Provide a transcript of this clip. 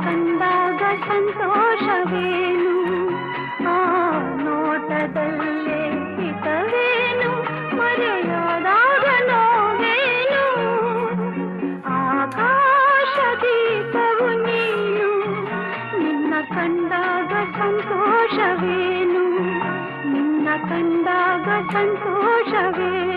ಕಂಡಾಗ ಸಂತೋಷವೇನು ಆ ನೋಟದಲ್ಲೇ ಹಿತವೇನು ಮರೆಯಾದಾಗ ನೋವೇನು ಆಕಾಶ ದೀಪವು ನೀನು ನಿನ್ನ ಕಂಡಾಗ ಸಂತೋಷವೇನು ನಿನ್ನ ಕಂಡಾಗ ಸಂತೋಷವೇನು